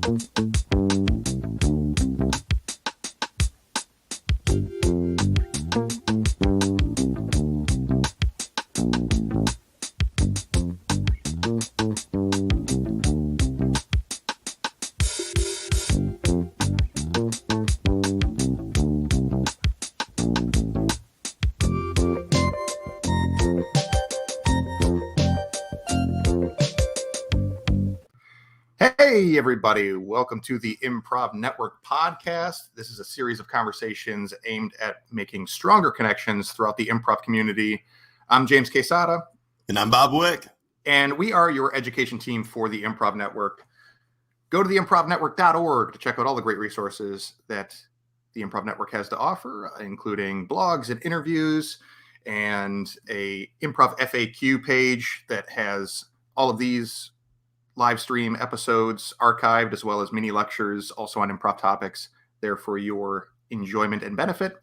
Hey, everybody. Welcome to the Improv Network podcast. This is a series of conversations aimed at making stronger connections throughout the improv community. I'm James Quesada. And I'm Bob Wick. And we are your education team for the Improv Network. Go to theimprovnetwork.org to check out all the great resources that the Improv Network has to offer, including blogs and interviews and a improv FAQ page that has all of these live stream episodes archived, as well as mini lectures also on improv topics there for your enjoyment and benefit.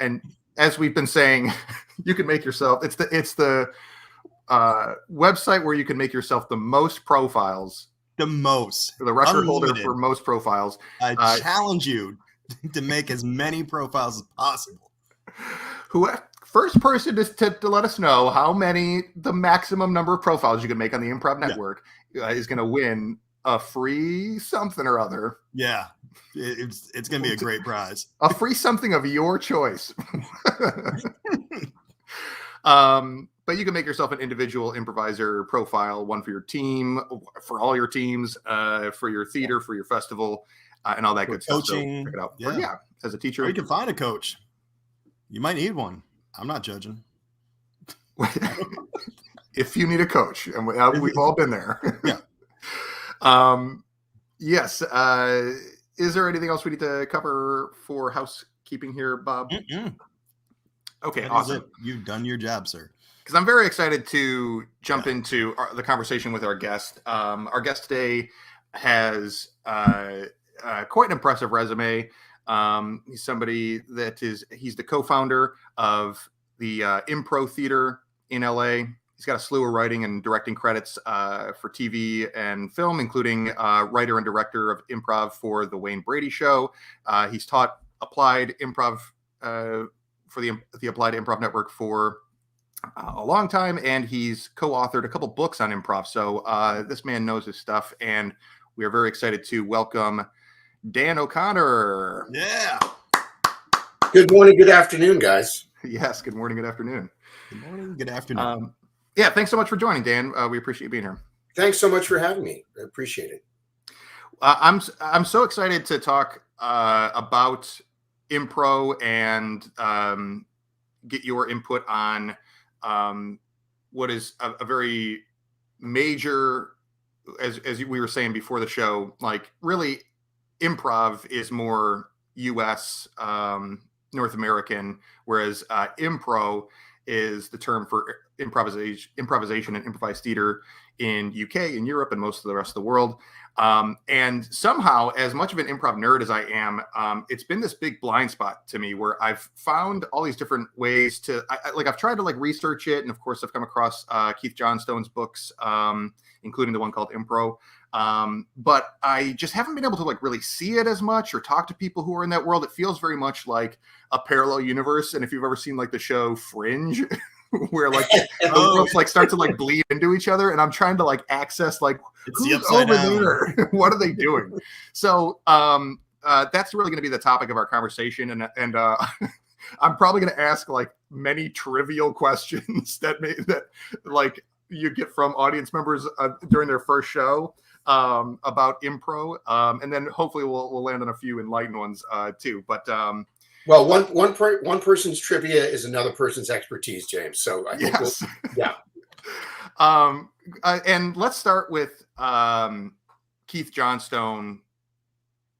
And as we've been saying, you can make yourself, it's the website where you can make yourself the most profiles. The most. The record holder for most profiles. I challenge you to make as many profiles as possible. First person to let us know the maximum number of profiles you can make on the Improv Network is going to win a free something or other. Yeah, it's going to be a great prize. A free something of your choice. But you can make yourself an individual improviser profile, one for your team, for all your teams, for your theater, for your festival, and all that good stuff. Coaching. So check it out. Yeah. As a teacher. Or you can find a coach. You might need one. I'm not judging. If you need a coach, and we've all been there. Yeah. Yes. Is there anything else we need to cover for housekeeping here, Bob? Mm-mm. Okay, That awesome. You've done your job, sir. Because I'm very excited to jump into the conversation with our guest. Our guest today has quite an impressive resume. He's somebody he's the co-founder of the Impro Theater in LA. He's got a slew of writing and directing credits for TV and film, including writer and director of improv for The Wayne Brady Show. He's taught applied improv for the Applied Improv Network for a long time, and he's co-authored a couple books on improv. So this man knows his stuff, and we are very excited to welcome Dan O'Connor. Yeah. Good morning, good afternoon, guys. Yes, good morning, good afternoon. Good morning, good afternoon. Yeah, thanks so much for joining, Dan. We appreciate you being here. Thanks so much for having me. I appreciate it. I'm so excited to talk about Impro and get your input on what is a very major, as we were saying before the show, like really improv is more US, North American, whereas Impro is the term for improvisation and improvised theater in UK, in Europe, and most of the rest of the world. And somehow, as much of an improv nerd as I am, it's been this big blind spot to me where I've found all these different ways to, I've tried to research it. And of course, I've come across Keith Johnstone's books, including the one called Impro. But I just haven't been able to really see it as much or talk to people who are in that world. It feels very much like a parallel universe. And if you've ever seen the show Fringe, where the worlds start to bleed into each other, and I'm trying to access it's who's over there. What are they doing? So that's really going to be the topic of our conversation, and I'm probably going to ask many trivial questions that you get from audience members during their first show about Impro, and then hopefully we'll land on a few enlightened ones too. But well, one person's trivia is another person's expertise, James. So I think yes. Yeah. And let's start with Keith Johnstone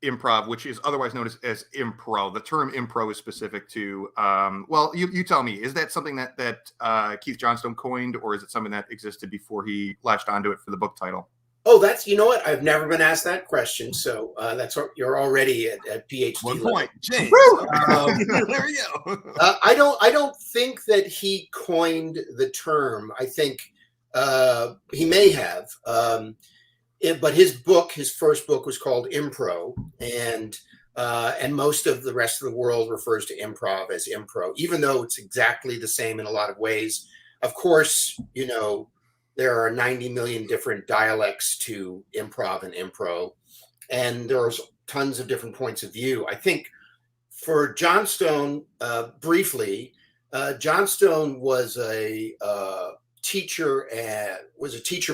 Improv, which is otherwise known as Impro. The term Impro is specific to, you tell me, is that something that Keith Johnstone coined, or is it something that existed before he latched onto it for the book title? Oh, you know what? I've never been asked that question. So that's what you're already at PhD 1 level. point, James. There we go. I don't think that he coined the term. I think he may have. but his first book was called Impro, and most of the rest of the world refers to improv as Impro, even though it's exactly the same in a lot of ways. Of course, there are 90 million different dialects to improv and Impro, and there's tons of different points of view. I think for Johnstone, briefly, Johnstone was a teacher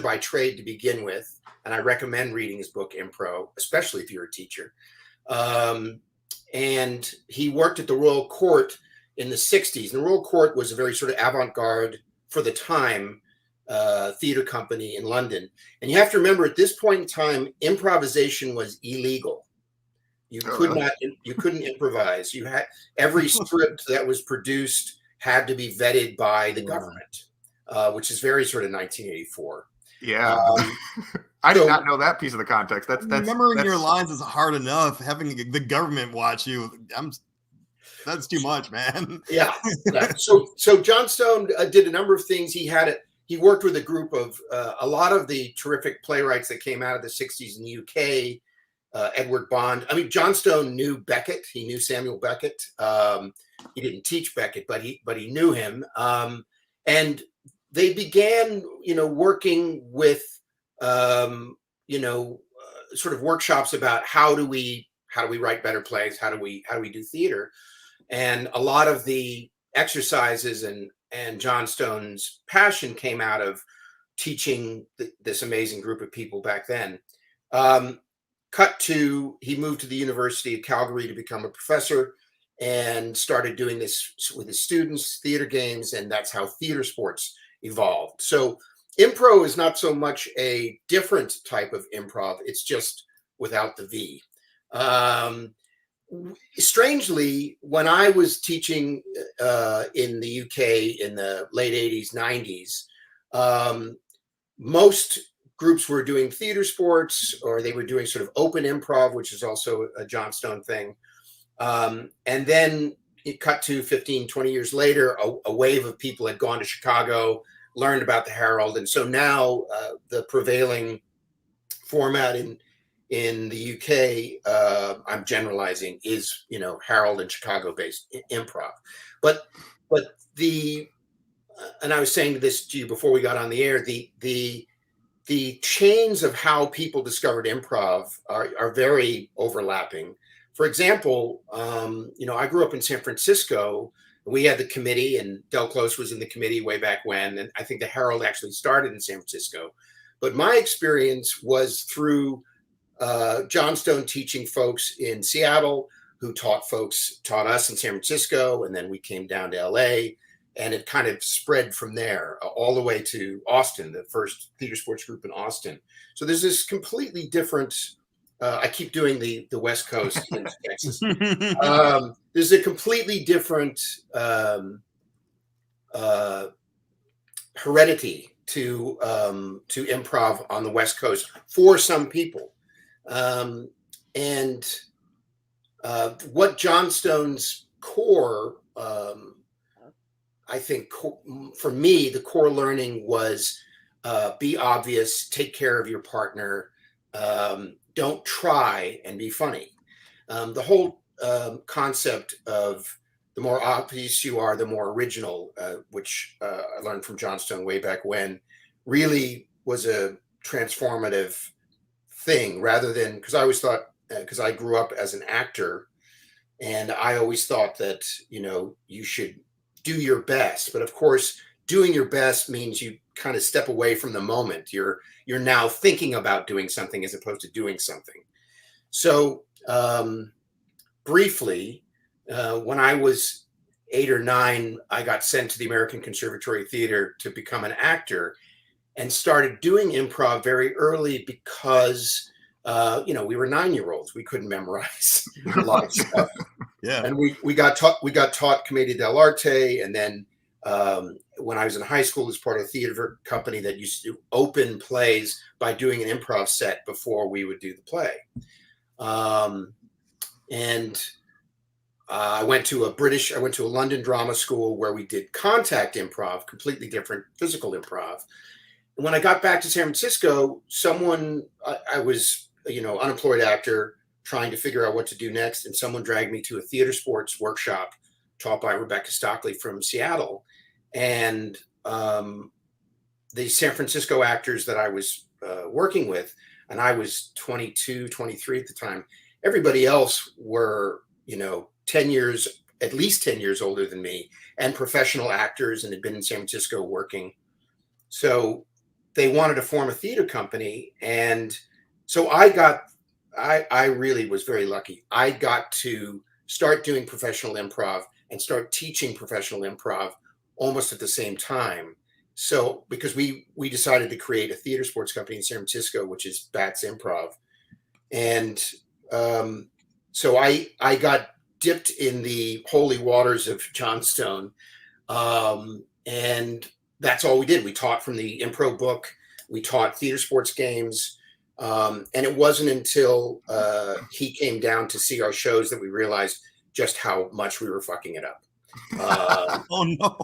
by trade to begin with, and I recommend reading his book Impro, especially if you're a teacher. And he worked at the Royal Court in the 60s. And the Royal Court was a very sort of avant-garde for the time theater company in London. And you have to remember, at this point in time, improvisation was illegal. You couldn't improvise. You had every script that was produced had to be vetted by the government, which is very sort of 1984. Yeah. I did not know that piece of the context. That's remembering your lines is hard enough. Having the government watch you, that's too much, man. Yeah. So Johnstone did a number of things. He worked with a group of a lot of the terrific playwrights that came out of the 60s in the UK. Edward Bond. I mean, Johnstone knew Beckett. He knew Samuel Beckett. He didn't teach Beckett, but he knew him. And they began, working with, sort of workshops about how do we write better plays? How do we do theater? And a lot of the exercises and Johnstone's passion came out of teaching this amazing group of people back then. Cut to, he moved to the University of Calgary to become a professor and started doing this with his students, theater games, and that's how Theatresoprts evolved. So Impro is not so much a different type of improv, it's just without the V. Strangely, when I was teaching in the UK in the late 80s, 90s, most groups were doing Theatresoprts, or they were doing sort of open improv, which is also a Johnstone thing. And then it cut to 15, 20 years later, a wave of people had gone to Chicago, learned about the Herald. And so now the prevailing format in the UK, I'm generalizing, is, Herald and Chicago-based improv. But and I was saying this to you before we got on the air, the chains of how people discovered improv are very overlapping. For example, I grew up in San Francisco. We had the committee, and Del Close was in the committee way back when. And I think the Herald actually started in San Francisco. But my experience was through Johnstone teaching folks in Seattle, who taught us in San Francisco. And then we came down to LA. And it kind of spread from there all the way to Austin, the first Theatresoprts group in Austin. So there's this completely different, I keep doing the West Coast in Texas. There's a completely different heredity to improv on the West Coast for some people. And what Johnstone's core, I think for me, the core learning was be obvious, take care of your partner, don't try and be funny. The whole concept of the more obvious you are, the more original, which I learned from Johnstone way back when, really was a transformative thing, rather than, because I always thought, because I grew up as an actor, and I always thought that, you should do your best. But of course, doing your best means you kind of step away from the moment. You're now thinking about doing something as opposed to doing something. So briefly, when I was 8 or 9, I got sent to the American Conservatory Theater to become an actor, and started doing improv very early because we were 9-year-olds. We couldn't memorize a lot of stuff. Yeah. And we got taught Commedia dell'arte, and then when I was in high school, as part of a theater company that used to open plays by doing an improv set before we would do the play. I went to a London drama school where we did contact improv, completely different physical improv. when I got back to San Francisco, I was, unemployed actor trying to figure out what to do next. And someone dragged me to a Theatresoprts workshop taught by Rebecca Stockley from Seattle. And the San Francisco actors that I was working with, and I was 22, 23 at the time, everybody else were, 10 years, at least 10 years older than me, and professional actors, and had been in San Francisco working. So they wanted to form a theater company. And so I really was very lucky. I got to start doing professional improv and start teaching professional improv almost at the same time. So because we decided to create a theater sports company in San Francisco, which is Bats Improv. And so I got dipped in the holy waters of Johnstone. And that's all we did. We taught from the Impro book. We taught theater sports games. And it wasn't until he came down to see our shows that we realized just how much we were fucking it up. Oh no.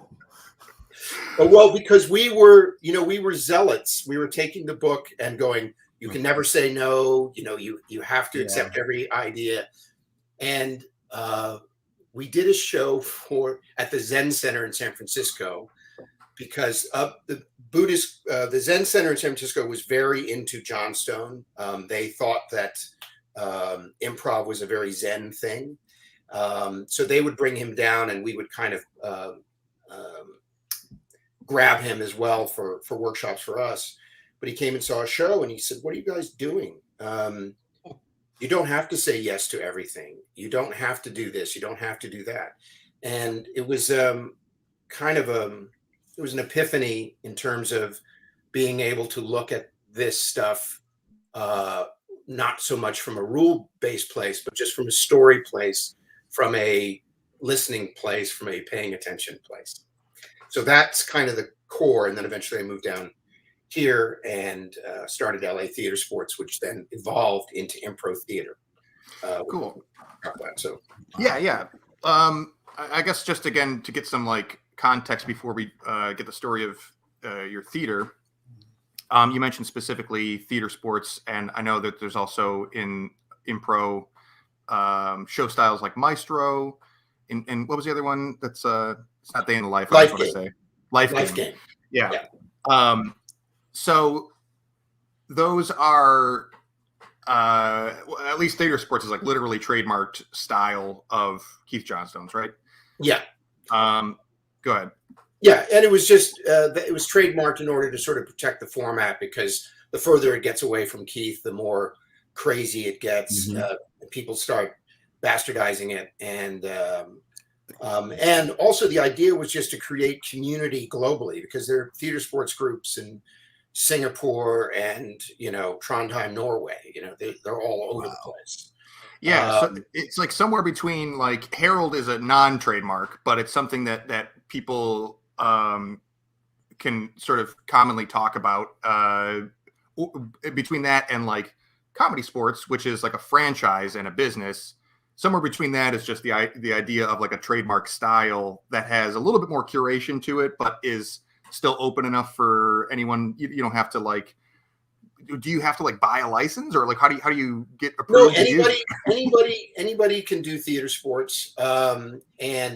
Well, because we were zealots. We were taking the book and going, you can never say no. You have to accept every idea. And we did a show at the Zen Center in San Francisco, because the Zen Center in San Francisco was very into Johnstone. They thought that improv was a very Zen thing. So they would bring him down, and we would kind of grab him as well for workshops for us. But he came and saw a show, and he said, "What are you guys doing? You don't have to say yes to everything. You don't have to do this. You don't have to do that." And it was it was an epiphany in terms of being able to look at this stuff, not so much from a rule-based place, but just from a story place, from a listening place, from a paying attention place. So that's kind of the core. And then eventually I moved down here and started LA Theatresoprts, which then evolved into Impro Theater. Cool. So Yeah. I guess just again to get some like context before we get the story of your theater. You mentioned specifically Theatresoprts, and I know that there's also in Impro show styles like Maestro, and what was the other one? That's it's not Day in the Life. I want to say Life Game. Yeah. So those are at least Theatresoprts is like literally trademarked style of Keith Johnstone's, right? Yeah. Go ahead. Yeah, and it was just it was trademarked in order to sort of protect the format, because the further it gets away from Keith, the more crazy it gets. People start bastardizing it, and also the idea was just to create community globally, because there are theater sports groups in Singapore and Trondheim, Norway. They're all over the place. Yeah, so it's like somewhere between, like, Herald is a non-trademark, but it's something that people can sort of commonly talk about. Between that and like comedy sports, which is like a franchise and a business, somewhere between that is just the idea of like a trademark style that has a little bit more curation to it, but is still open enough for anyone. You don't have to like. Do you have to like buy a license, or like how do you get approved? No, anybody can do theater sports, and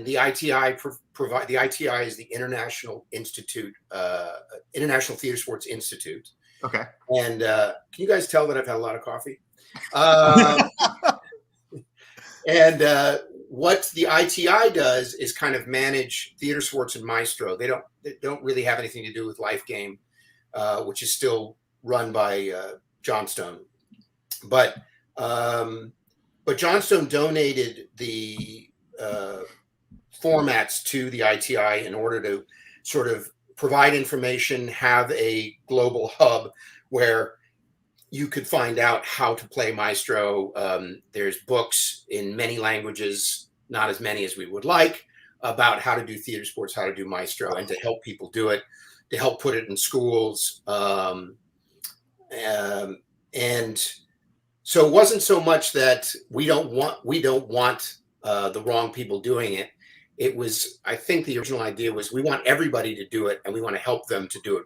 the ITI provide. The ITI is the International Institute, International Theater Sports Institute. Okay. And can you guys tell that I've had a lot of coffee? And what the ITI does is kind of manage Theatresoprts and Maestro. They don't really have anything to do with Life Game, which is still run by Johnstone, but Johnstone donated the formats to the ITI in order to sort of provide information, have a global hub where you could find out how to play Maestro. There's books in many languages, not as many as we would like, about how to do theater sports, how to do Maestro, and to help people do it, to help put it in schools. And so it wasn't so much that we don't want the wrong people doing it. It was, I think the original idea was we want everybody to do it, and we want to help them to do it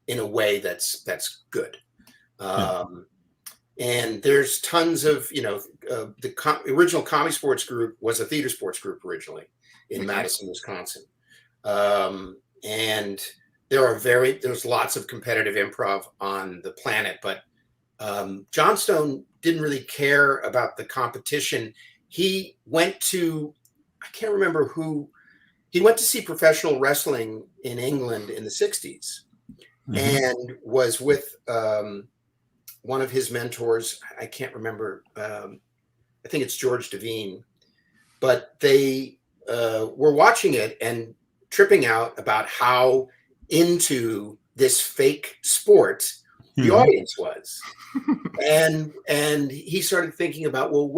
in a way that's good. And there's tons of, the original Comedy Sports group was a theater sports group originally in Madison, Wisconsin. And there's lots of competitive improv on the planet, but Johnstone didn't really care about the competition. He went to, I can't remember who, he went to see professional wrestling in England in the 60s and was with one of his mentors. I can't remember. I think it's George Devine, but they were watching it and tripping out about how into this fake sport the audience was. And he started thinking about, well,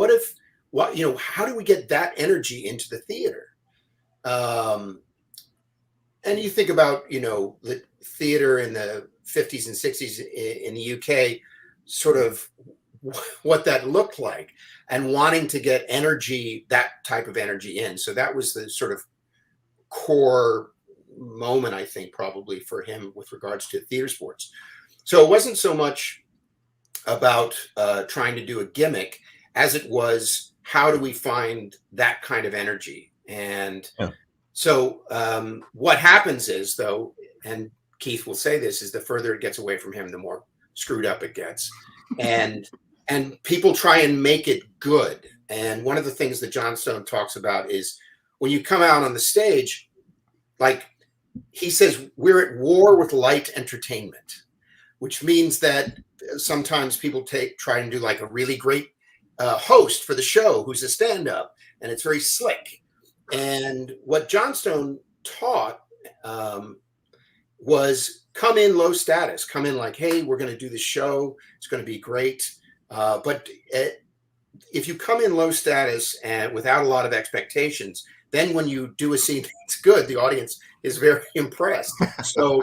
how do we get that energy into the theater? And you think about, the theater in the 50s and 60s in the UK, sort of what that looked like, and wanting to get energy, that type of energy in. So that was the sort of core moment, I think, probably for him with regards to theater sports. So it wasn't so much about trying to do a gimmick as it was, how do we find that kind of energy? And so what happens is, though, and Keith will say this, is the further it gets away from him, the more screwed up it gets. And people try and make it good. And one of the things that Johnstone talks about is when you come out on the stage, like he says, we're at war with light entertainment, which means that sometimes people try and do like a really great host for the show who's a stand-up, and it's very slick. And what Johnstone taught was come in low status, come in like, hey, we're going to do the show, it's going to be great. But if you come in low status and without a lot of expectations, then when you do a scene that's good, the audience is very impressed. So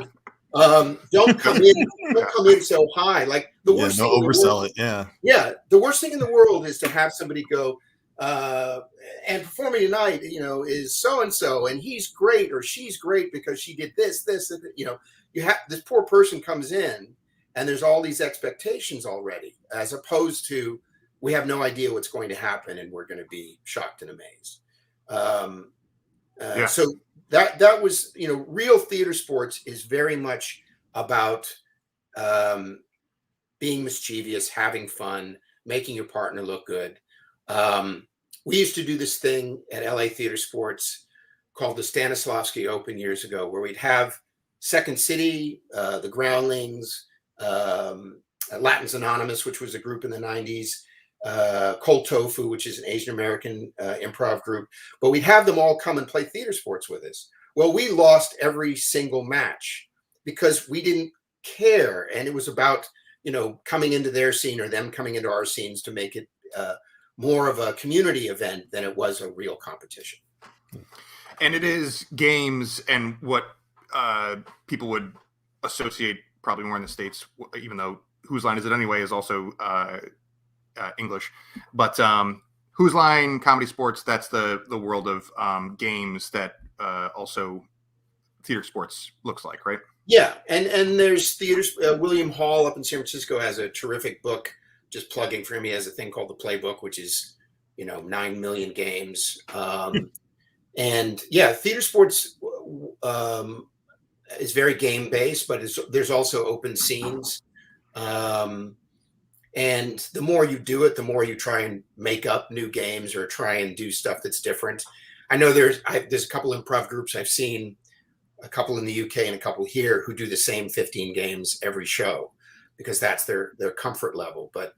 don't come in so high. Like the worst thing oversell it. Yeah. The worst thing in the world is to have somebody go, and performing tonight, is so-and-so, and he's great or she's great because she did this, and, you have this poor person comes in and there's all these expectations already, as opposed to, we have no idea what's going to happen and we're going to be shocked and amazed. So that was, real theater sports is very much about being mischievous, having fun, making your partner look good. We used to do this thing at LA Theatresoprts called the Stanislavski Open years ago, where we'd have Second City, the Groundlings, Latins Anonymous, which was a group in the 90s, Cold Tofu, which is an Asian American improv group, but we'd have them all come and play theater sports with us. Well, we lost every single match because we didn't care. And it was about, coming into their scene or them coming into our scenes to make it more of a community event than it was a real competition. And it is games, and what people would associate probably more in the States, even though Whose Line Is It Anyway is also English, but Whose Line, comedy sports, that's the world of games that also theater sports looks like, right? Yeah, and there's theaters. William Hall up in San Francisco has a terrific book. Just plugging for him, he has a thing called the Playbook, which is 9 million games. And yeah, theater sports is very game based, but there's also open scenes. And the more you do it, the more you try and make up new games or try and do stuff that's different. I know there's a couple improv groups I've seen, a couple in the UK and a couple here, who do the same 15 games every show because that's their comfort level. But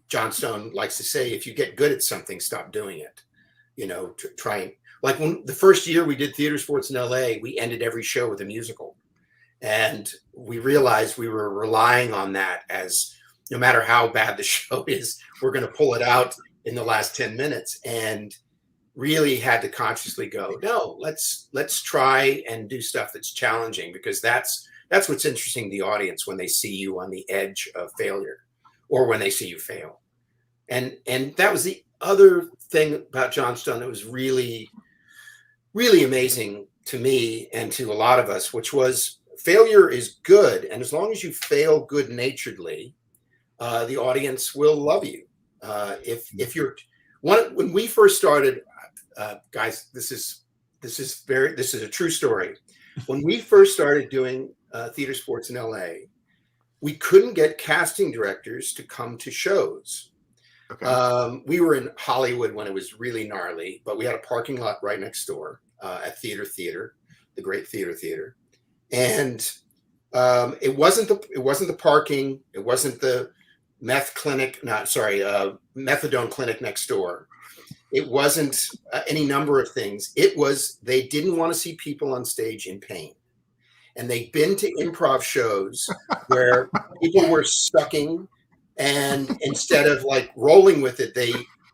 Johnstone likes to say, if you get good at something, stop doing it. Try. Like when the first year we did theater sports in LA, we ended every show with a musical. And we realized we were relying on that, as no matter how bad the show is, we're going to pull it out in the last 10 minutes. And really had to consciously go, no, let's try and do stuff that's challenging, because that's what's interesting to the audience when they see you on the edge of failure or when they see you fail. And that was the other thing about Johnstone that was really, really amazing to me and to a lot of us, which was failure is good, and as long as you fail good naturedly, the audience will love you. If you're when we first started, guys, this is a true story. When we first started doing theater sports in LA, we couldn't get casting directors to come to shows. Okay. We were in Hollywood when it was really gnarly, but we had a parking lot right next door at Theater, the great Theater, and it wasn't the parking, it wasn't the methadone clinic next door. It wasn't any number of things. It was they didn't want to see people on stage in pain. And they'd been to improv shows where people were sucking, and instead of like rolling with it,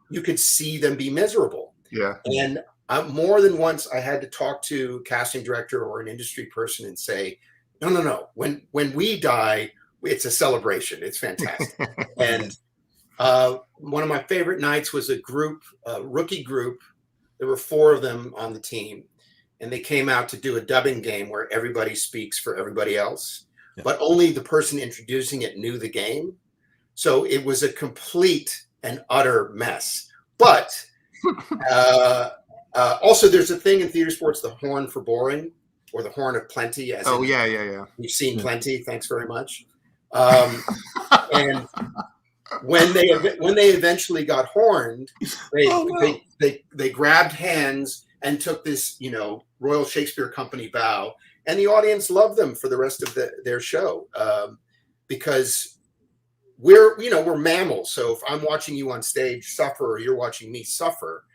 you could see them be miserable. Yeah. And more than once, I had to talk to a casting director or an industry person and say, no. When we die, it's a celebration. It's fantastic. And one of my favorite nights was a rookie group. There were 4 of them on the team. And they came out to do a dubbing game where everybody speaks for everybody else, but only the person introducing it knew the game. So it was a complete and utter mess. But also, there's a thing in theater sports, the horn for boring, or the horn of plenty. Yeah. We've seen plenty. Thanks very much. And when they eventually got horned, they grabbed hands and took this, Royal Shakespeare Company bow, and the audience loved them for the rest of their show, because we're mammals. So if I'm watching you on stage suffer, or you're watching me suffer,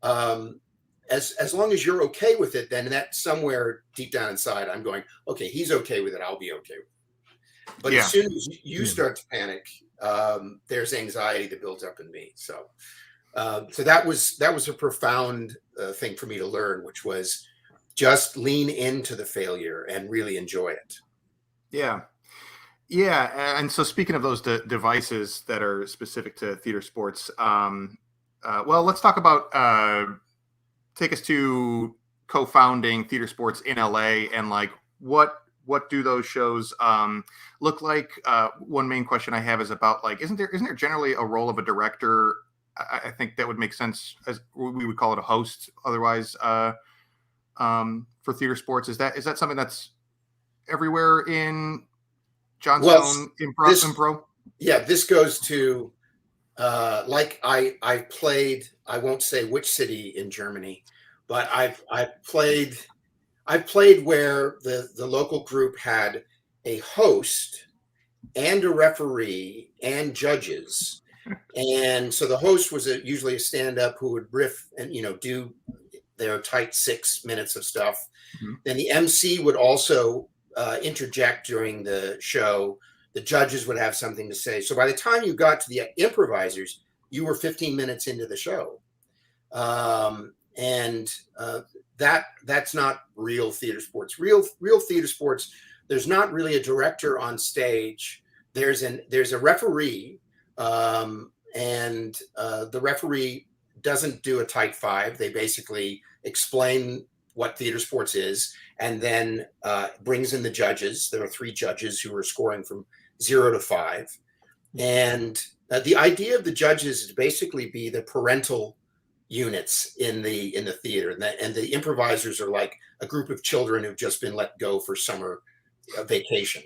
as long as you're okay with it, then that somewhere deep down inside, I'm going, okay, he's okay with it, I'll be okay with it. But as soon as you start to panic, there's anxiety that builds up in me. So that was a profound thing for me to learn, which was just lean into the failure and really enjoy it. Yeah. And so speaking of those devices that are specific to theater sports, well, let's talk about, take us to co-founding Theatresoprts in LA, and like, what do those shows look like? One main question I have is about, like, isn't there generally a role of a director? I think that would make sense, as we would call it a host otherwise, for theater sports. Is that something that's everywhere in Johnstone, Impro? Yeah, this goes to like I played, I won't say which city in Germany, but I played where the local group had a host and a referee and judges. And so the host was usually a stand-up who would riff and do their tight 6 minutes of stuff. Mm-hmm. Then the MC would also interject during the show. The judges would have something to say. So by the time you got to the improvisers, you were 15 minutes into the show. That's not real theater sports. Real theater sports, there's not really a director on stage. There's a referee, and the referee doesn't do a tight 5. They basically explain what theater sports is, and then brings in the judges. There are 3 judges who are scoring from 0 to 5. And the idea of the judges is to basically be the parental units in the theater, and the improvisers are like a group of children who've just been let go for summer vacation.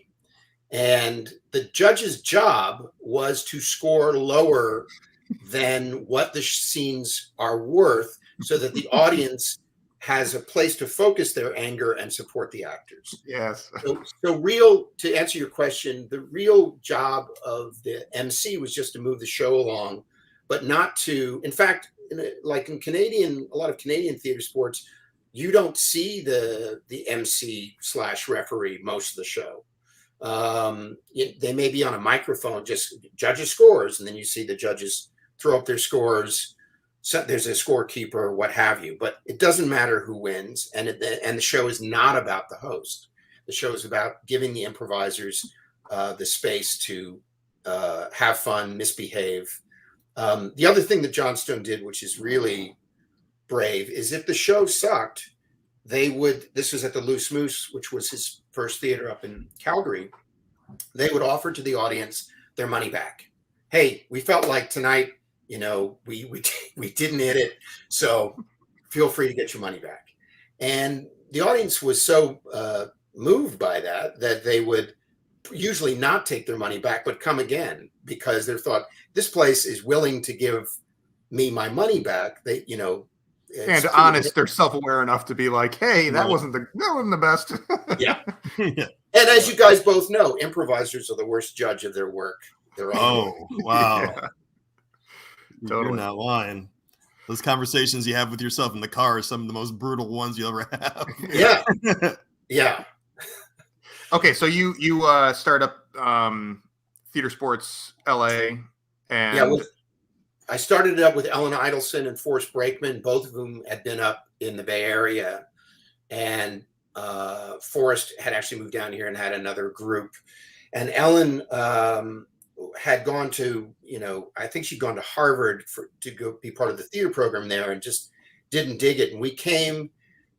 And the judge's job was to score lower than what the scenes are worth, so that the audience has a place to focus their anger and support the actors. Yes. So to answer your question, the real job of the MC was just to move the show along, but not to, in fact, like in a lot of Canadian theater sports, you don't see the MC / referee most of the show. They may be on a microphone, just judges scores, and then you see the judges throw up their scores. So there's a scorekeeper, what have you, but it doesn't matter who wins. And the show is not about the host. The show is about giving the improvisers the space to have fun, misbehave. The other thing that Johnstone did, which is really brave, is if the show sucked, this was at the Loose Moose, which was his first theater up in Calgary, they would offer to the audience their money back. Hey, we felt like tonight, you know, we didn't hit it, so feel free to get your money back. And the audience was so moved by that they would usually not take their money back, but come again, because they thought, this place is willing to give me my money back. They, you know, and honest, they're self-aware enough to be like, hey, that wasn't the best. Yeah. And as you guys both know, improvisers are the worst judge of their work. Oh, wow. Yeah. You're Totally. not lying. Those conversations you have with yourself in the car are some of the most brutal ones you'll ever have. Yeah. Yeah. Okay, so you start up Theatresoprts LA, and yeah, I started it up with Ellen Idelson and Forrest Brakeman, both of whom had been up in the Bay Area, and Forrest had actually moved down here and had another group, and Ellen had gone to, you know, I think she'd gone to Harvard to go be part of the theater program there, and just didn't dig it. And we came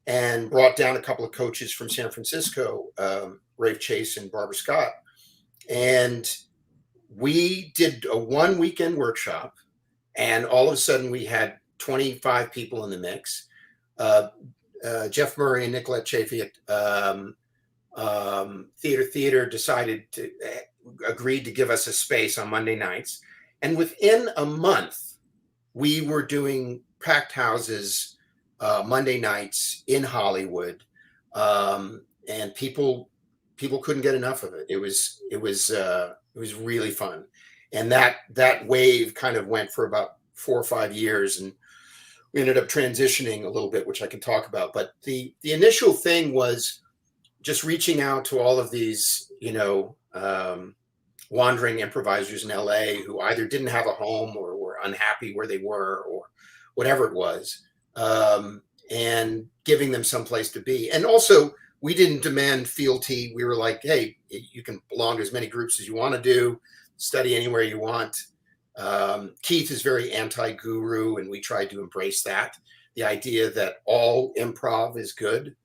and brought down a couple of coaches from San Francisco, Rafe Chase and Barbara Scott, and we did a 1 weekend workshop, and all of a sudden we had 25 people in the mix. Jeff Murray and Nicolette Chafee at Theater decided to agreed to give us a space on Monday nights, and within a month we were doing packed houses Monday nights in Hollywood, and people couldn't get enough of it. It was really fun, and that wave kind of went for about 4 or 5 years, and we ended up transitioning a little bit, which I can talk about. But the initial thing was just reaching out to all of these, you know, wandering improvisers in LA who either didn't have a home or were unhappy where they were or whatever it was, and giving them some place to be. And also, we didn't demand fealty. We were like, hey, you can belong to as many groups as you want to do, study anywhere you want. Keith is very anti-guru, and we tried to embrace that. The idea that all improv is good.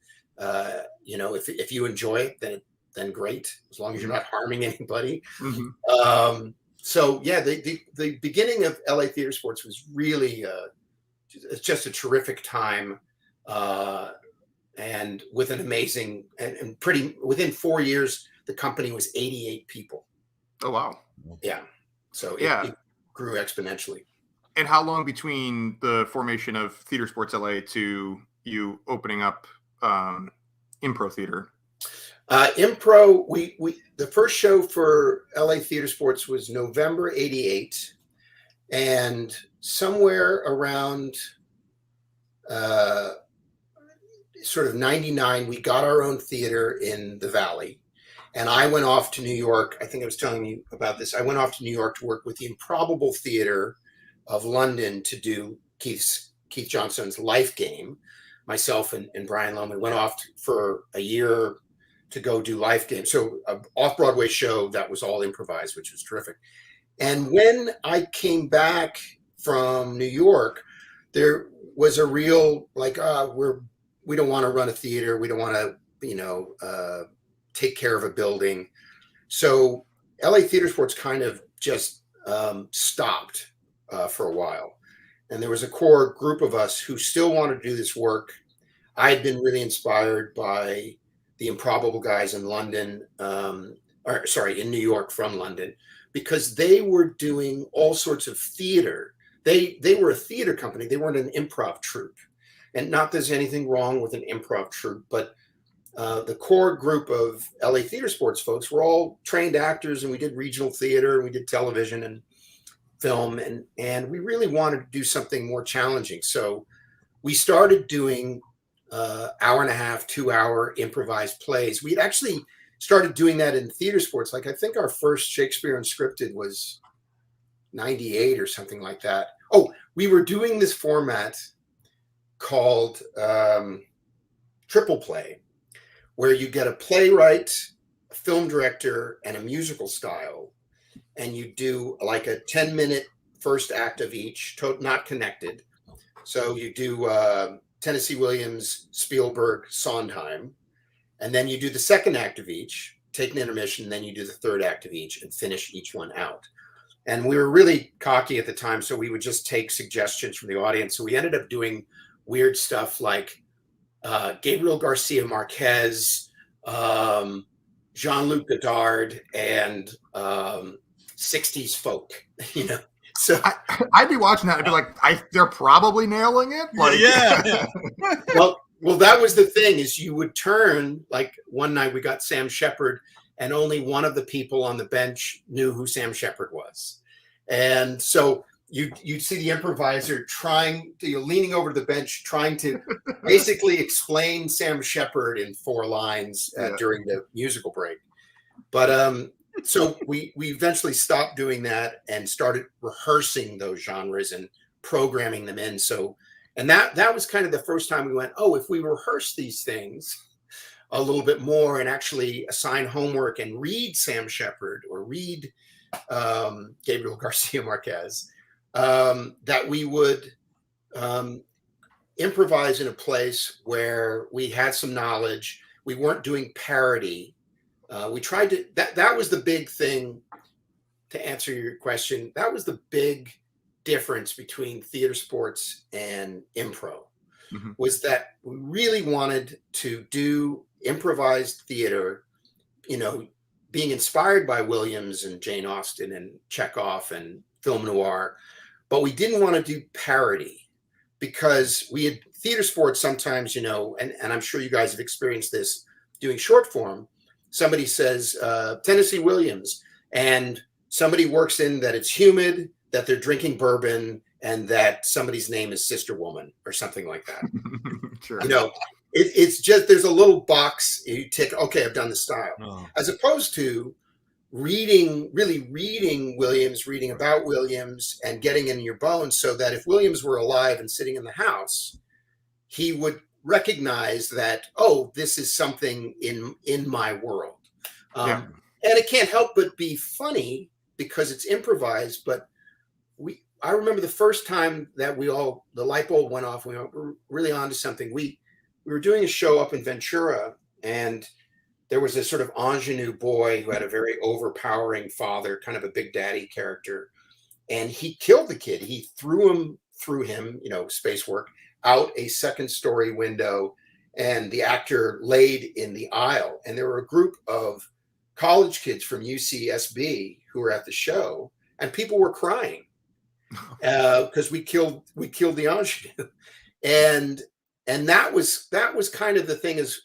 You know, if you enjoy it, then great, as long as you're not harming anybody. Mm-hmm. So yeah, the beginning of LA Theatresoprts was really just a terrific time, and with an amazing and pretty within 4 years the company was 88 people. Oh wow. Yeah. So it grew exponentially. And how long between the formation of Theatresoprts LA to you opening up Impro Theater? Impro, we the first show for LA Theatresoprts was November '88, and somewhere around sort of '99, we got our own theater in the Valley, and I went off to New York. I think I was telling you about this. I went off to New York to work with the Improbable Theater of London to do Keith Johnstone's Life Game. Myself and Brian Lohman went off for a year to go do Life Game. So an off-Broadway show that was all improvised, which was terrific. And when I came back from New York, there was a real like, we don't want to run a theater. We don't want to, you know, take care of a building. So LA Theatresoprts kind of just stopped for a while. And there was a core group of us who still wanted to do this work. I had been really inspired by the Improbable guys in London, in New York from London, because they were doing all sorts of theater. They were a theater company. They weren't an improv troupe. And not there's anything wrong with an improv troupe, but the core group of LA Theatresoprts folks were all trained actors, and we did regional theater, and we did television and film, and we really wanted to do something more challenging. So we started doing hour and a half, 2 hour improvised plays. We'd actually started doing that in Theatresoprts. Like I think our first Shakespeare Unscripted was 98 or something like that. Oh, we were doing this format called triple play, where you get a playwright, a film director, and a musical style, and you do like a 10-minute first act of each, not connected. So you do Tennessee Williams, Spielberg, Sondheim, and then you do the second act of each, take an intermission, and then you do the third act of each and finish each one out. And we were really cocky at the time, so we would just take suggestions from the audience. So we ended up doing weird stuff like Gabriel Garcia Marquez, Jean-Luc Godard, and 60s folk, So I'd be watching that. I'd be like, they're probably nailing it. Like, yeah. well, that was the thing, is you would turn, like one night we got Sam Shepard, and only one of the people on the bench knew who Sam Shepard was. And so you'd see the improviser leaning over to the bench, trying to basically explain Sam Shepard in 4 lines during the musical break. But so we eventually stopped doing that and started rehearsing those genres and programming them in. And that was kind of the first time we went, oh, if we rehearse these things a little bit more and actually assign homework and read Sam Shepard or read Gabriel Garcia Marquez, that we would improvise in a place where we had some knowledge. We weren't doing parody. We tried to, that was the big thing, to answer your question. That was the big difference between Theatresoprts and Impro, was that we really wanted to do improvised theater, being inspired by Williams and Jane Austen and Chekhov and film noir, but we didn't want to do parody, because we had Theatresoprts sometimes, and I'm sure you guys have experienced this doing short form. Somebody says Tennessee Williams, and somebody works in that it's humid, that they're drinking bourbon, and that somebody's name is Sister Woman or something like that. Sure. It's just, there's a little box you tick, okay, I've done the style. Oh. As opposed to reading Williams, reading about Williams, and getting in your bones, so that if Williams were alive and sitting in the house, he would recognize that, oh, this is something in my world. And it can't help but be funny because it's improvised. But I remember the first time that the light bulb went off, we were really onto something. We were doing a show up in Ventura, and there was this sort of ingenue boy who had a very overpowering father, kind of a big daddy character. And he killed the kid. He threw him, space work, out a second-story window, and the actor laid in the aisle. And there were a group of college kids from UCSB who were at the show, and people were crying because we killed the ingenue. And that was kind of the thing, is,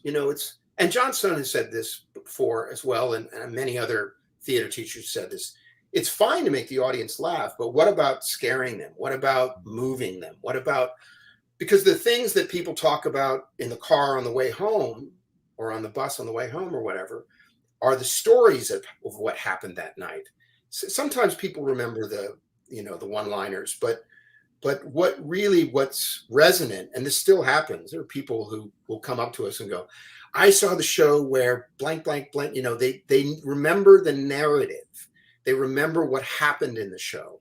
and Johnstone has said this before as well, and many other theater teachers said this. It's fine to make the audience laugh, but what about scaring them? What about moving them? Because the things that people talk about in the car on the way home, or on the bus on the way home, or whatever, are the stories of what happened that night. So sometimes people remember the one-liners, but what's resonant, and this still happens, there are people who will come up to us and go, I saw the show where blank, blank, blank, they remember the narrative. They remember what happened in the show.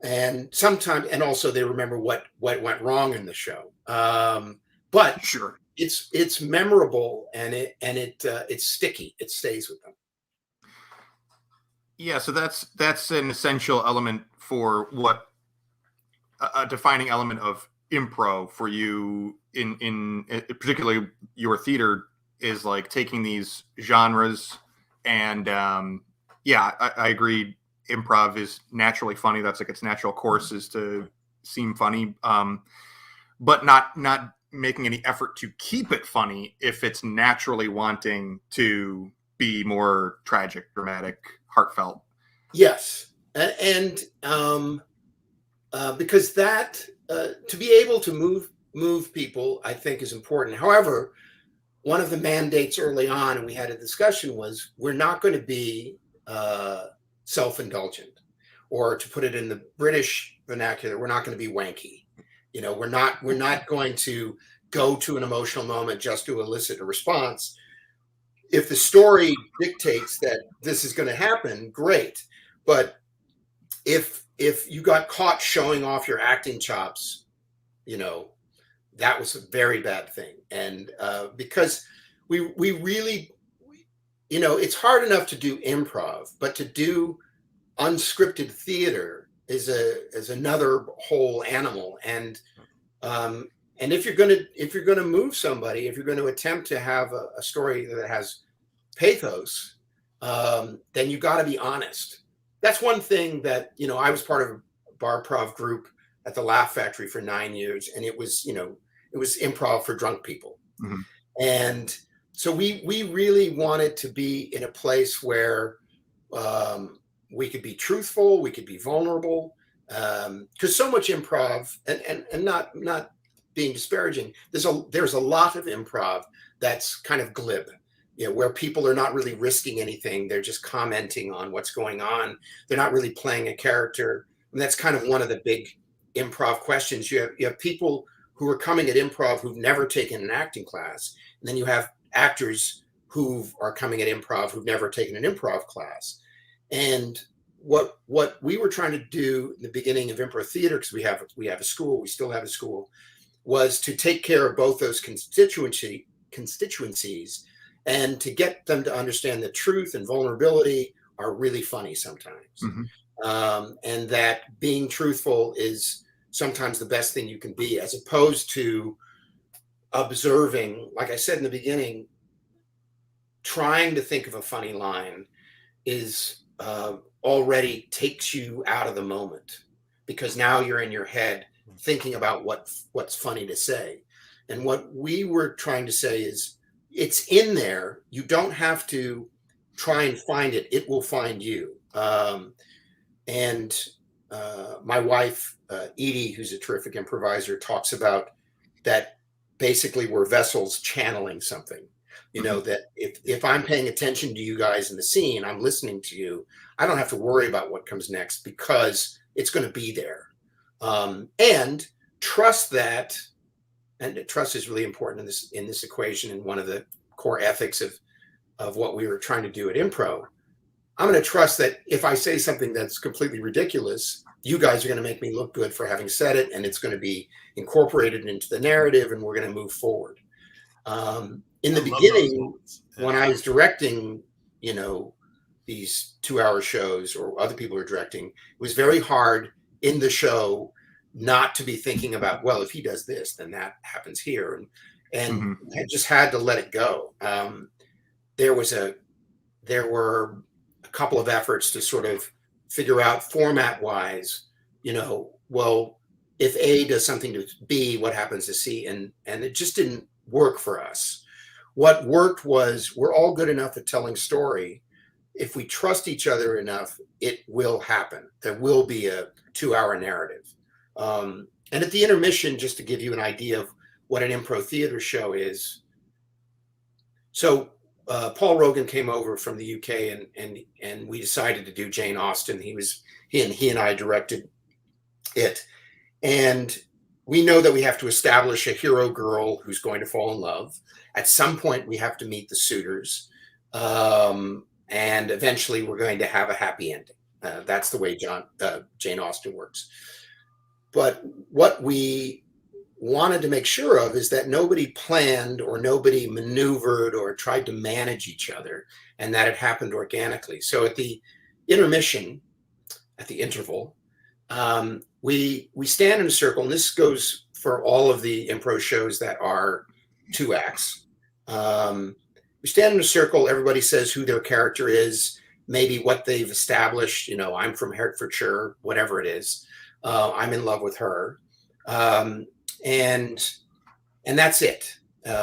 And sometimes, and also they remember what went wrong in the show. But sure, it's memorable, and it's sticky. It stays with them. Yeah, so that's an essential element for what a defining element of Impro for you in particularly your theater is, like, taking these genres and I agree. Improv is naturally funny. That's like its natural course, is to seem funny, but not making any effort to keep it funny if it's naturally wanting to be more tragic, dramatic, heartfelt. Yes, and because that to be able to move people, I think, is important. However, one of the mandates early on, and we had a discussion, was we're not going to be self-indulgent, or, to put it in the British vernacular, we're not going to be wanky. We're not going to go to an emotional moment just to elicit a response. If the story dictates that this is going to happen, great. But if you got caught showing off your acting chops, that was a very bad thing. And because we really, you know, it's hard enough to do improv, but to do unscripted theater is another whole animal. And if you're gonna move somebody, if you're going to attempt to have a story that has pathos, then you got to be honest. That's one thing that, you know, I was part of a bar prov group at the Laugh Factory for 9 years, and it was, you know, it was improv for drunk people. Mm-hmm. And so we really wanted to be in a place where we could be truthful, we could be vulnerable, because so much improv, and not being disparaging, there's a lot of improv that's kind of glib, you know, where people are not really risking anything. They're just commenting on what's going on. They're not really playing a character. And that's kind of one of the big improv questions. You have people who are coming at improv who've never taken an acting class. And then you have actors who are coming at improv who've never taken an improv class. And what we were trying to do in the beginning of Impro Theater, because we have a school, we still have a school, was to take care of both those constituencies and to get them to understand that truth and vulnerability are really funny sometimes. Mm-hmm. And that being truthful is sometimes the best thing you can be, as opposed to observing, like I said in the beginning, trying to think of a funny line is already takes you out of the moment, because now you're in your head thinking about what's funny to say. And what we were trying to say is, it's in there. You don't have to try and find it. It will find you. And my wife, Edie, who's a terrific improviser, talks about that basically we're vessels channeling something. You know, that if I'm paying attention to you guys in the scene, I'm listening to you, I don't have to worry about what comes next, because it's going to be there. And trust that, and trust is really important in this equation, and one of the core ethics of what we were trying to do at Impro. I'm going to trust that if I say something that's completely ridiculous, you guys are going to make me look good for having said it, and it's going to be incorporated into the narrative, and we're going to move forward. In the beginning, when I was directing, you know, these 2-hour shows, or other people are directing, it was very hard in the show not to be thinking about, well, if he does this, then that happens here. And I just had to let it go. There were a couple of efforts to sort of figure out format wise, you know, well, if A does something to B, what happens to C? And it just didn't work for us. What worked was, we're all good enough at telling story. If we trust each other enough, it will happen. There will be a 2-hour narrative. And at the intermission, just to give you an idea of what an Impro Theater show is. So Paul Rogan came over from the UK, and we decided to do Jane Austen. He and I directed it. And we know that we have to establish a hero girl who's going to fall in love. At some point, we have to meet the suitors. And eventually we're going to have a happy ending. That's the way Jane Austen works. But what we wanted to make sure of is that nobody planned or nobody maneuvered or tried to manage each other, and that it happened organically. So at the intermission, at the interval, we stand in a circle, and this goes for all of the Impro shows that are 2 acts. We stand in a circle, everybody says who their character is, maybe what they've established, you know, I'm from Hertfordshire, whatever it is. I'm in love with her. And that's it.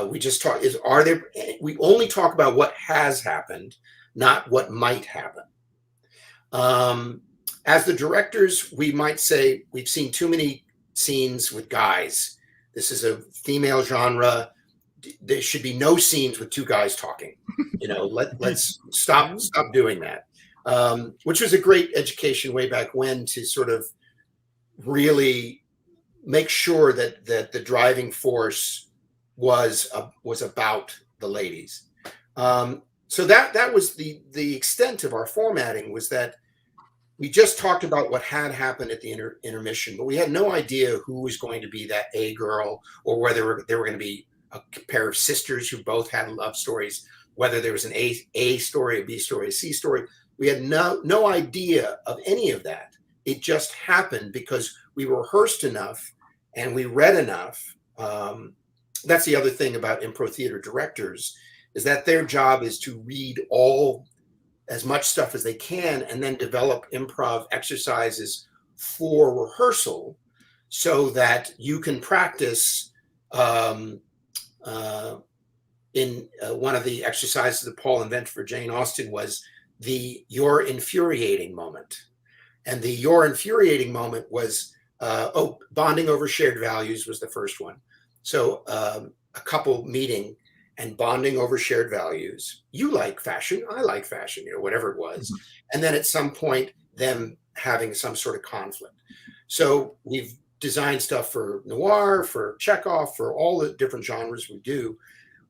We just talk, we only talk about what has happened, not what might happen. As the directors, we might say, we've seen too many scenes with guys. This is a female genre. There should be no scenes with 2 guys talking. You know, let's stop doing that. Which was a great education way back when, to sort of really make sure that the driving force was about the ladies. So that was the extent of our formatting, was that we just talked about what had happened at the intermission, but we had no idea who was going to be that A girl, or whether they were going to be a pair of sisters who both had love stories, whether there was an A story, a B story, a C story. We had no idea of any of that. It just happened because we rehearsed enough and we read enough. That's the other thing about improv theater directors, is that their job is to read as much stuff as they can and then develop improv exercises for rehearsal so that you can practice. In one of the exercises that Paul invented for Jane Austen was the "you're infuriating" moment. And the "you're infuriating" moment was, bonding over shared values was the first one. So a couple meeting and bonding over shared values. You like fashion, I like fashion, whatever it was. And then at some point, them having some sort of conflict. So we've designed stuff for noir, for Chekhov, for all the different genres we do,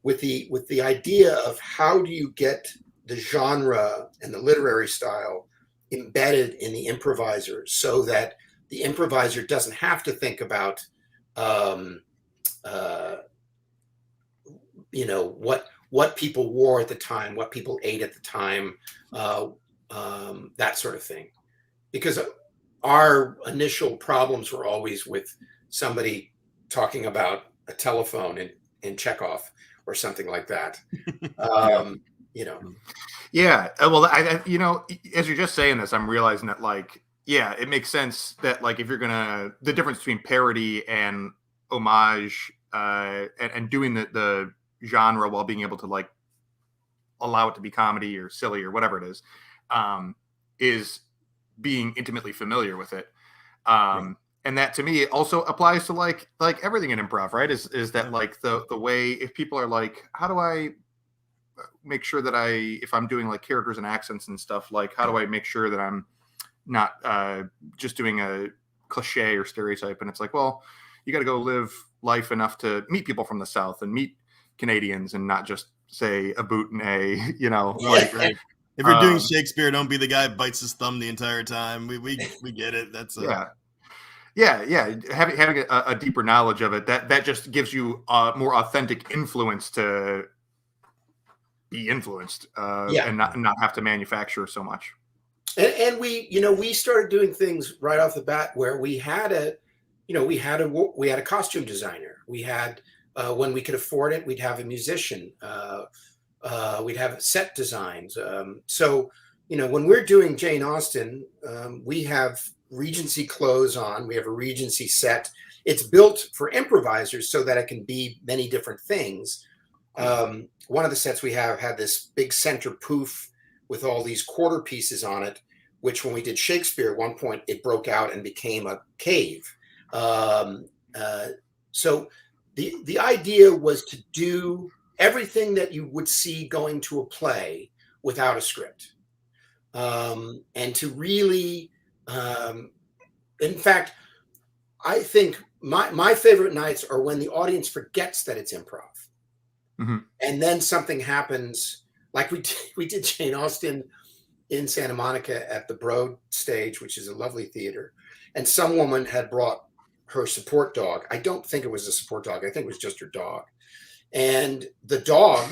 with the idea of how do you get the genre and the literary style embedded in the improviser, so that the improviser doesn't have to think about what people wore at the time, what people ate at the time, that sort of thing. Because our initial problems were always with somebody talking about a telephone in Chekhov or something like that. Yeah. Well, as you're just saying this, I'm realizing that, like, yeah, it makes sense that, like, if you're the difference between parody and homage, and doing the genre while being able to, like, allow it to be comedy or silly or whatever it is being intimately familiar with it. Right. And that, to me, also applies to like everything in improv, right? Is that like the way, if people are like, how do I make sure that if I'm doing like characters and accents and stuff, like, how do I make sure that I'm not just doing a cliche or stereotype? And it's like, well, you got to go live life enough to meet people from the South and meet Canadians and not just say a boot and a, like, right. If you're doing Shakespeare, don't be the guy who bites his thumb the entire time. We get it. That's yeah. Having a deeper knowledge of it, that just gives you a more authentic influence to be influenced, and not have to manufacture so much. And we started doing things right off the bat where we had a costume designer. We had, when we could afford it, we'd have a musician. We'd have set designs. So when we're doing Jane Austen, we have Regency clothes on. We have a Regency set. It's built for improvisers so that it can be many different things. One of the sets we had this big center poof with all these quarter pieces on it, which when we did Shakespeare, at one point it broke out and became a cave. So the idea was to do everything that you would see going to a play without a script. And to really, in fact, I think my favorite nights are when the audience forgets that it's improv. Mm-hmm. And then something happens, like we did Jane Austen in Santa Monica at the Broad stage, which is a lovely theater. And some woman had brought her support dog. I don't think it was a support dog. I think it was just her dog. And the dog,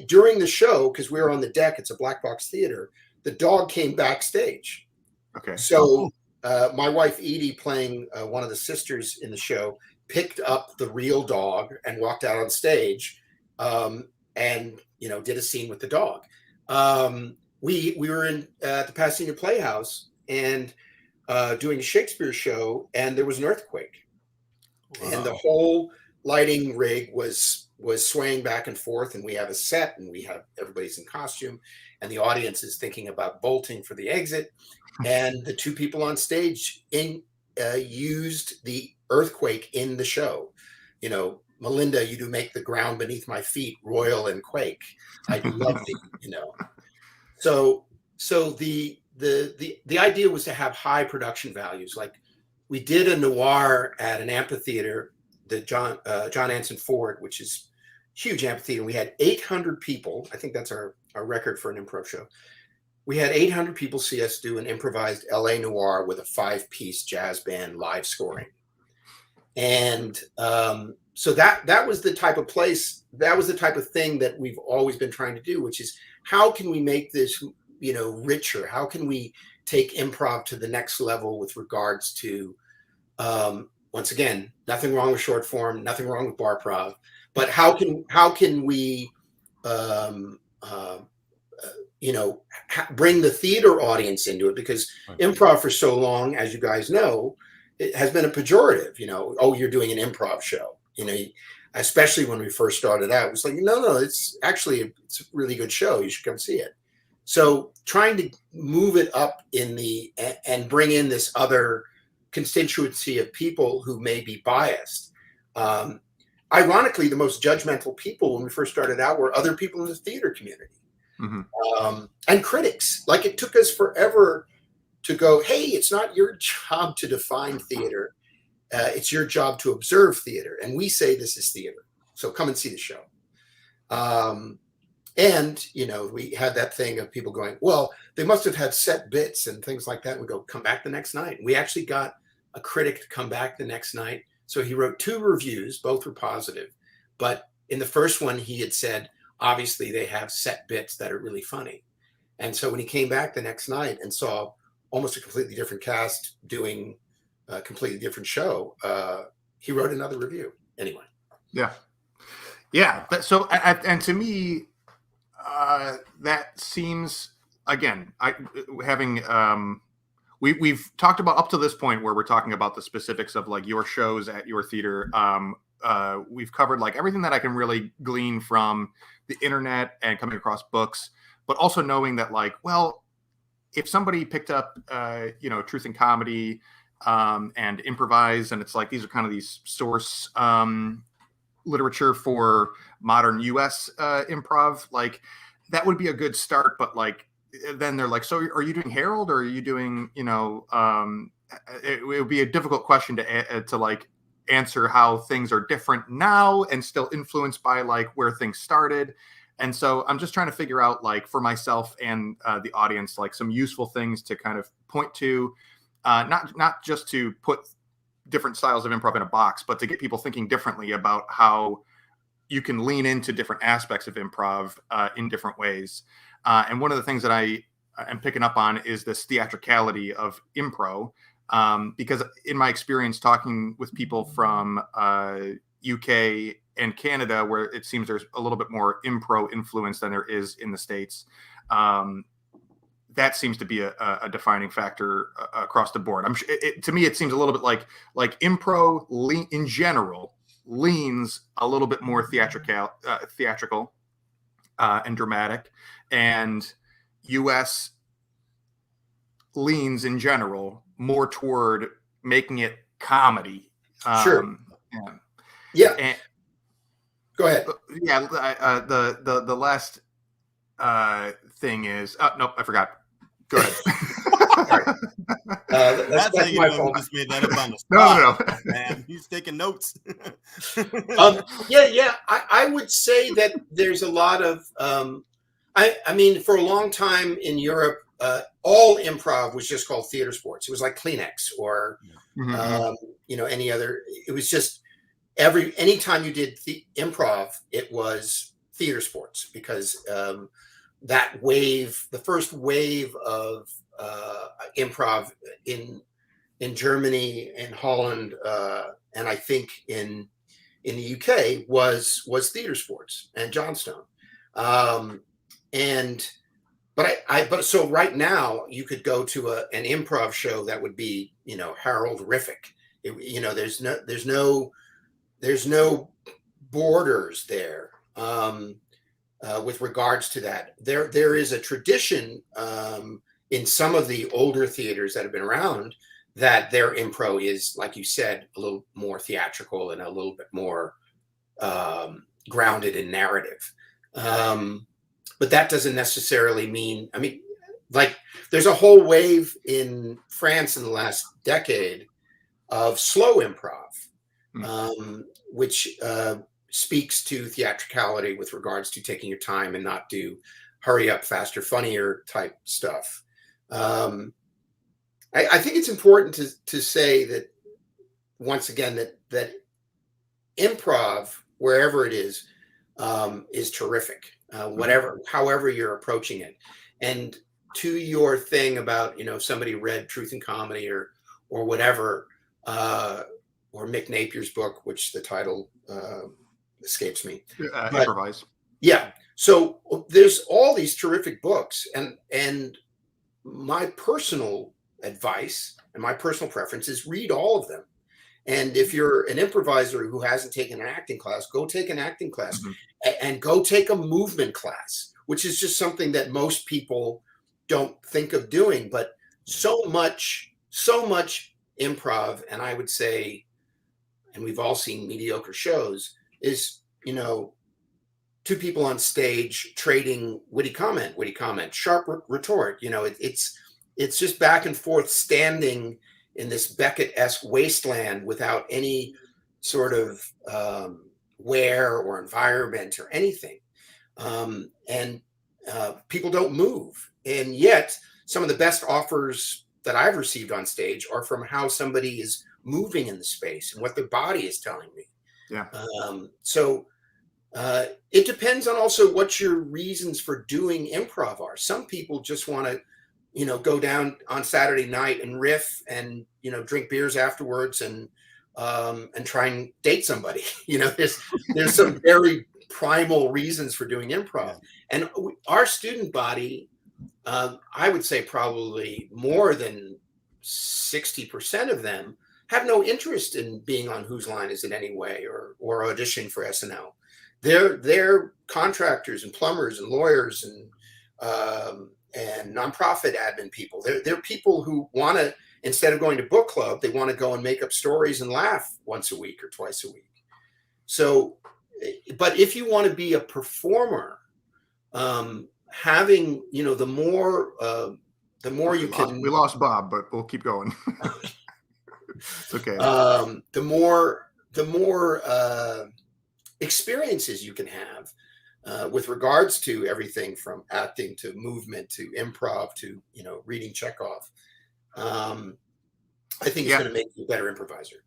during the show, because we were on the deck, it's a black box theater, the dog came backstage. Okay. So my wife, Edie, playing one of the sisters in the show, picked up the real dog and walked out on stage, and did a scene with the dog. We were in the Pasadena Playhouse and doing a Shakespeare show, and there was an earthquake. Wow. And the whole lighting rig was swaying back and forth, and we have a set, and we have everybody's in costume, and the audience is thinking about bolting for the exit, and the two people on stage used the earthquake in the show. Melinda, you do make the ground beneath my feet royal and quake. I love it. So the idea was to have high production values. Like, we did a noir at an amphitheater, the John Anson Ford, which is huge amphitheater. We had 800 people. I think that's our record for an improv show. we had 800 people see us do an improvised LA Noir with a 5-piece jazz band live scoring. And so that was the type of place, that was the type of thing that we've always been trying to do, which is how can we make this, richer? How can we take improv to the next level with regards to, once again, nothing wrong with short form, nothing wrong with bar prov, but how can we, bring the theater audience into it? Because improv for so long, as you guys know, it has been a pejorative, oh, you're doing an improv show, especially when we first started out. It was like, no, it's a really good show. You should come see it. So trying to move it up and bring in this other constituency of people who may be biased. Ironically, the most judgmental people when we first started out were other people in the theater community. Mm-hmm. And critics. Like, it took us forever to go, hey, it's not your job to define theater. It's your job to observe theater. And we say this is theater. So come and see the show. And, we had that thing of people going, well, they must have had set bits and things like that. We go, come back the next night. We actually got a critic to come back the next night. So he wrote 2 reviews. Both were positive. But in the first one, he had said, obviously, they have set bits that are really funny. And so when he came back the next night and saw almost a completely different cast doing a completely different show, he wrote another review. Anyway. Yeah. So, and to me, that seems, again, we've talked about up to this point where we're talking about the specifics of like your shows at your theater. We've covered like everything that I can really glean from the internet and coming across books, but also knowing that, like, well, if somebody picked up, Truth in Comedy and Improvise, and it's like these are kind of these source literature for modern U.S. improv, like that would be a good start. But like, then they're like, so are you doing Herald, or are you doing, it would be a difficult question to like answer how things are different now and still influenced by like where things started. And so I'm just trying to figure out, like, for myself and the audience, like some useful things to kind of point to, not just to put different styles of improv in a box, but to get people thinking differently about how you can lean into different aspects of improv in different ways. And one of the things that I am picking up on is this theatricality of Impro, because in my experience talking with people from UK and Canada, where it seems there's a little bit more Impro influence than there is in the States, that seems to be a defining factor across the board. To me, it seems a little bit like Impro in general leans a little bit more theatrical and dramatic, and US leans in general more toward making it comedy. Sure. Yeah. And, go ahead. Yeah. The last thing is, nope, I forgot. Go ahead. That's how you know just made that up on the spot. No. Man, he's taking notes. Yeah. I would say that there's a lot of, I mean, for a long time in Europe, all improv was just called Theatresoprts. It was like Kleenex or, any other. It was just anytime you did improv, it was Theatresoprts, because that wave, the first wave of improv in Germany and Holland, and I think in the UK was Theatresoprts and Johnstone. But so right now you could go to an improv show that would be, Harold-rific. There's no borders there with regards to that. There is a tradition in some of the older theaters that have been around that their impro is, like you said, a little more theatrical and a little bit more grounded in narrative. But that doesn't necessarily mean, like, there's a whole wave in France in the last decade of slow improv, which speaks to theatricality with regards to taking your time and not do hurry up, faster, funnier type stuff. I think it's important to say that once again that improv, wherever it is terrific. However you're approaching it. And to your thing about, if somebody read Truth and Comedy or whatever, or Mick Napier's book, which the title escapes me. Improvise. Yeah. So there's all these terrific books, and my personal advice and my personal preference is read all of them. And if you're an improviser who hasn't taken an acting class, go take an acting class, and go take a movement class, which is just something that most people don't think of doing. But so much improv, and I would say, and we've all seen mediocre shows, is, two people on stage trading witty comment, sharp retort. It's just back and forth, standing in this Beckett-esque wasteland without any sort of wear or environment or anything. And people don't move. And yet some of the best offers that I've received on stage are from how somebody is moving in the space and what their body is telling me. Yeah. So it depends on also what your reasons for doing improv are. Some people just want to, go down on Saturday night and riff and, drink beers afterwards and try and date somebody. There's some very primal reasons for doing improv. And our student body, I would say probably more than 60% of them have no interest in being on Whose Line Is It Anyway or auditioning for SNL. They're contractors and plumbers and lawyers and nonprofit admin people. They're people who want to, instead of going to book club, they want to go and make up stories and laugh once a week or twice a week. So, but if you want to be a performer, having, the more you can. We lost Bob, but we'll keep going. It's okay. The more experiences you can have with regards to everything from acting to movement to improv to reading Chekhov, I think it's going to make you a better improviser.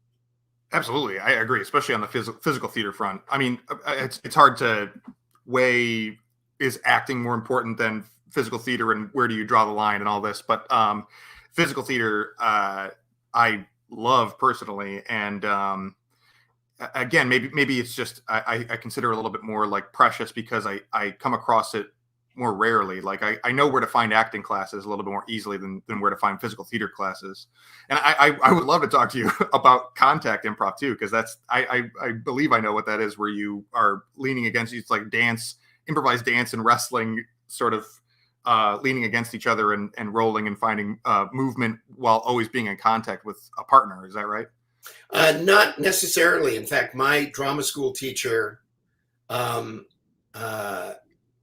Absolutely, I agree, especially on the physical theater front. I mean, it's hard to weigh, is acting more important than physical theater, and where do you draw the line and all this. But physical theater, I love personally, and again, maybe it's just I consider it a little bit more like precious because I come across it more rarely. Like I know where to find acting classes a little bit more easily than where to find physical theater classes. And I would love to talk to you about contact improv too, because that's I believe I know what that is, where you are leaning against, it's like dance, improvised dance and wrestling, sort of leaning against each other and rolling and finding movement while always being in contact with a partner. Is that right? Not necessarily. In fact, my drama school teacher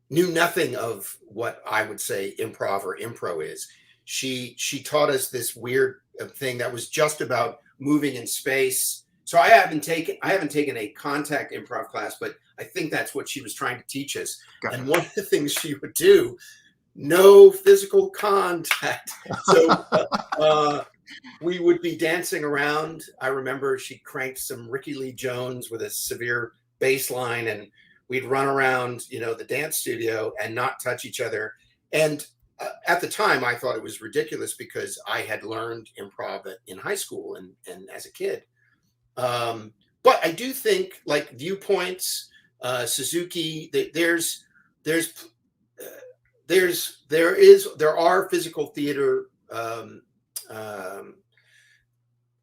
knew nothing of what I would say improv or impro is. She taught us this weird thing that was just about moving in space. So I haven't taken a contact improv class, but I think that's what she was trying to teach us. Gotcha. And one of the things she would do, no physical contact. So we would be dancing around. I remember she cranked some Ricky Lee Jones with a severe bass line, and we'd run around, the dance studio and not touch each other. And at the time, I thought it was ridiculous because I had learned improv in high school and as a kid. But I do think, like Viewpoints, Suzuki, there are physical theater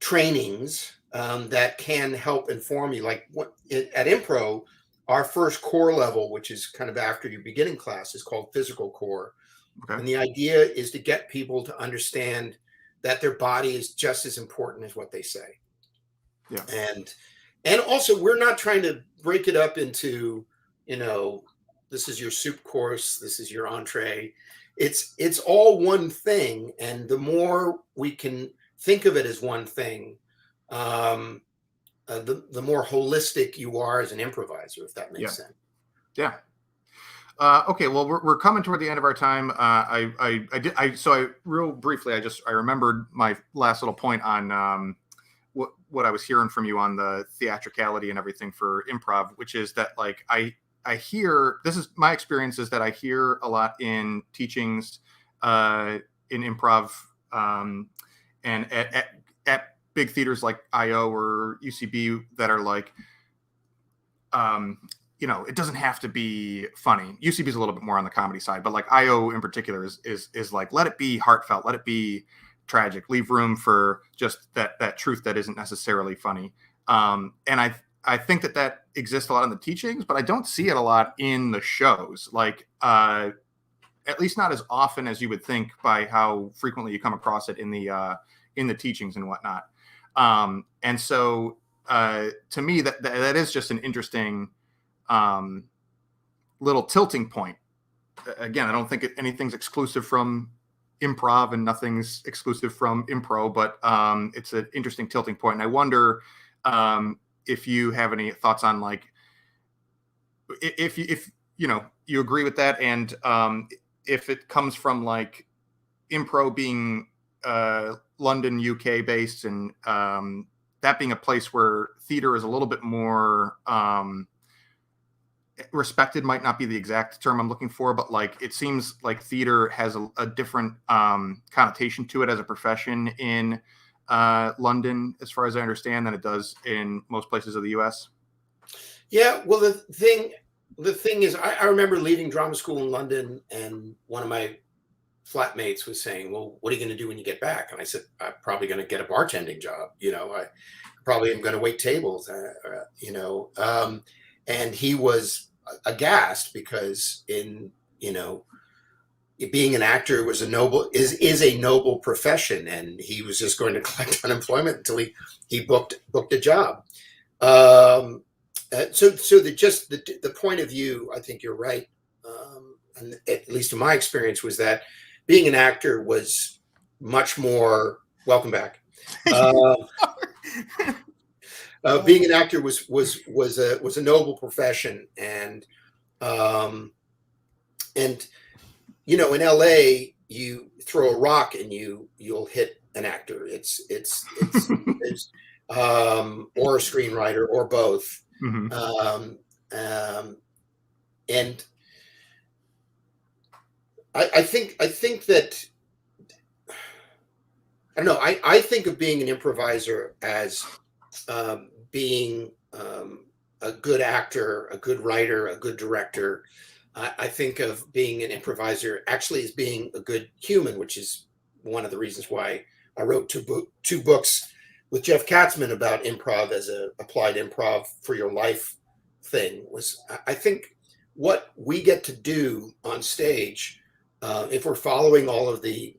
trainings that can help inform you. Like at Impro, our first core level, which is kind of after your beginning class, is called physical core. Okay. And the idea is to get people to understand that their body is just as important as what they say. Yeah. And also, we're not trying to break it up into, this is your soup course, this is your entree. It's all one thing. And the more we can think of it as one thing, the more holistic you are as an improviser, if that makes sense. Yeah. Okay, well, we're coming toward the end of our time. So real briefly, I remembered my last little point on what I was hearing from you on the theatricality and everything for improv, which is that like I hear, this is my experience, is that I hear a lot in teachings in improv and at big theaters like IO or UCB that are like, it doesn't have to be funny. UCB is a little bit more on the comedy side, but like IO in particular is like, let it be heartfelt, let it be tragic, leave room for just that truth that isn't necessarily funny. And I think that exists a lot in the teachings, but I don't see it a lot in the shows. Like, at least not as often as you would think by how frequently you come across it in the teachings and whatnot. And so to me, that is just an interesting little tilting point. Again, I don't think anything's exclusive from improv and nothing's exclusive from Impro, but it's an interesting tilting point. And I wonder if you have any thoughts on like, if you agree with that, and if it comes from like Impro being London, UK based, and that being a place where theater is a little bit more respected, might not be the exact term I'm looking for, but like it seems like theater has a different connotation to it as a profession in London, as far as I understand, than it does in most places of the US. Yeah, well, the thing is, I remember leaving drama school in London, and one of my flatmates was saying, "Well, what are you going to do when you get back?" And I said, "I'm probably going to get a bartending job. I probably am going to wait tables." And he was aghast because being an actor was is a noble profession, and he was just going to collect unemployment until he booked a job. So the point of view, I think you're right, and at least in my experience, was that being an actor was much more. Welcome back. Being an actor was a noble profession, and in LA, you throw a rock and you'll hit an actor. It's or a screenwriter or both. Mm-hmm. And I think that, I don't know. I think of being an improviser as being a good actor, a good writer, a good director. I think of being an improviser actually as being a good human, which is one of the reasons why I wrote two books with Jeff Katzman about improv as a applied improv for your life thing. Was I think what we get to do on stage, if we're following all of the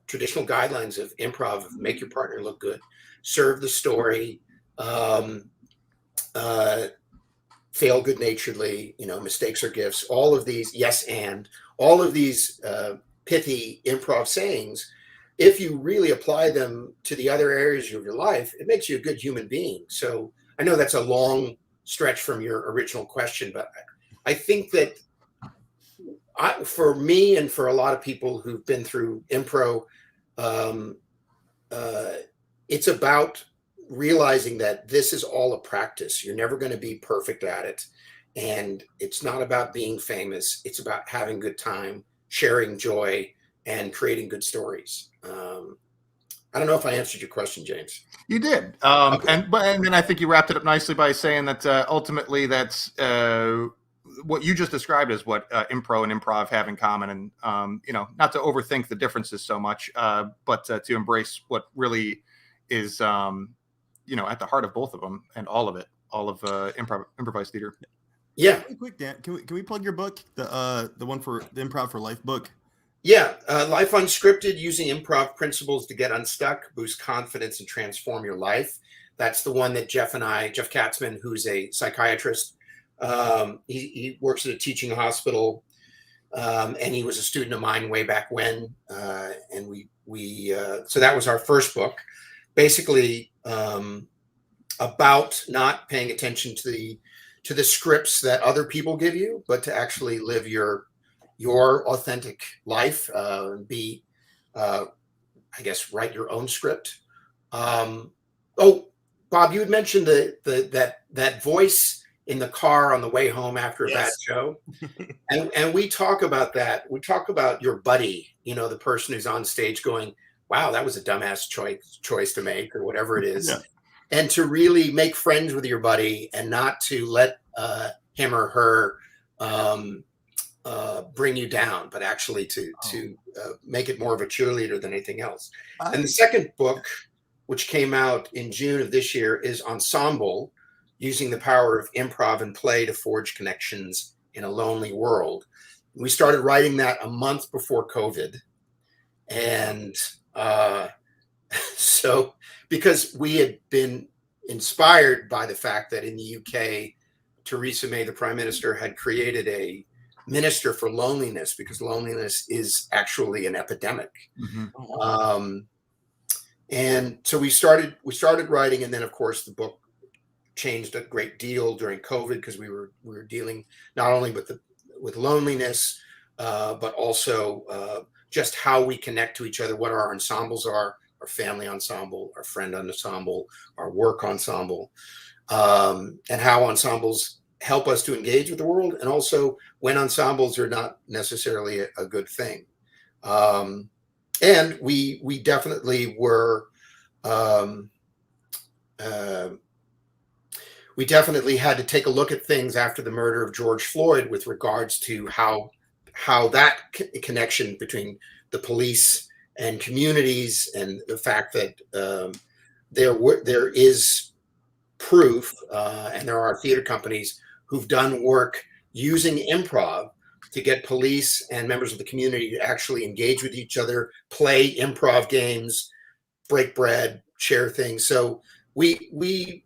traditional guidelines of improv, make your partner look good, serve the story, fail good-naturedly, mistakes are gifts, all of these, yes, and all of these pithy improv sayings, if you really apply them to the other areas of your life, it makes you a good human being. So I know that's a long stretch from your original question, but I think that for me and for a lot of people who've been through Impro, it's about realizing that this is all a practice. You're never going to be perfect at it. And it's not about being famous. It's about having a good time, sharing joy, and creating good stories. I don't know if I answered your question, James. You did. Okay. And then I think you wrapped it up nicely by saying that ultimately that's what you just described as what Impro and Improv have in common. And, not to overthink the differences so much, but to embrace what really is, at the heart of both of them and all of improvised theater. Yeah. Really quick, Dan, can we plug your book, the one for the Improv for Life book? Yeah, Life Unscripted, using improv principles to get unstuck, boost confidence, and transform your life. That's the one that Jeff Katzman, who's a psychiatrist, he works at a teaching hospital, and he was a student of mine way back when. And so that was our first book, basically about not paying attention to to the scripts that other people give you, but to actually live your authentic life, be, I guess, write your own script. Oh, Bob, you had mentioned that voice in the car on the way home after a bad show. And we talk about that. We talk about your buddy, the person who's on stage going, wow, that was a dumbass choice to make, or whatever it is. Yeah. And to really make friends with your buddy and not to let him or her bring you down, but actually to make it more of a cheerleader than anything else. And the second book, which came out in June of this year, is Ensemble, Using the Power of Improv and Play to Forge Connections in a Lonely World. We started writing that a month before COVID. And so, because we had been inspired by the fact that in the UK, Theresa May, the Prime Minister, had created a minister for loneliness, because loneliness is actually an epidemic. Mm-hmm. And so we started writing, and then of course the book changed a great deal during COVID, because we were dealing not only with loneliness, but also just how we connect to each other, what our ensembles are, our family ensemble, our friend ensemble, our work ensemble, and how ensembles help us to engage with the world, and also when ensembles are not necessarily a good thing. And we definitely were, we definitely had to take a look at things after the murder of George Floyd with regards to how that connection between the police and communities, and the fact that there is proof, and there are theater companies who've done work using improv to get police and members of the community to actually engage with each other, play improv games, break bread, share things. So we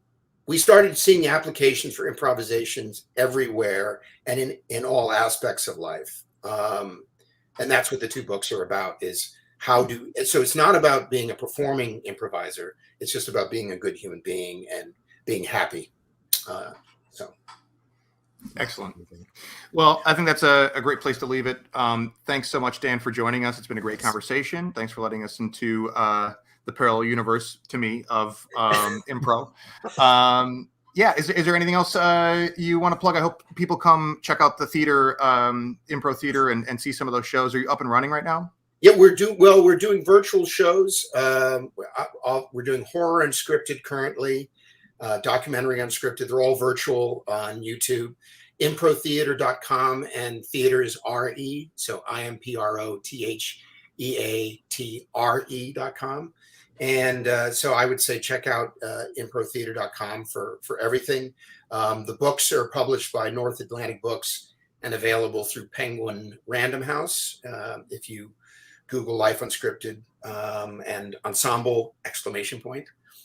started seeing applications for improvisations everywhere and in all aspects of life. And that's what the two books are about, is so it's not about being a performing improviser. It's just about being a good human being and being happy. Excellent. Well, I think that's a great place to leave it. Thanks so much, Dan, for joining us. It's been a great conversation. Thanks for letting us into the parallel universe, to me, of Impro. Is there anything else you want to plug? I hope people come check out the theater, Impro Theater, and see some of those shows. Are you up and running right now? Yeah, we're doing virtual shows. We're doing horror unscripted currently, documentary unscripted. They're all virtual on YouTube. Improtheater.com, and theater is RE, so IMPROTHEATRE.com. And so I would say check out improtheater.com for everything. The books are published by North Atlantic Books and available through Penguin Random House. If you Google Life Unscripted and Ensemble !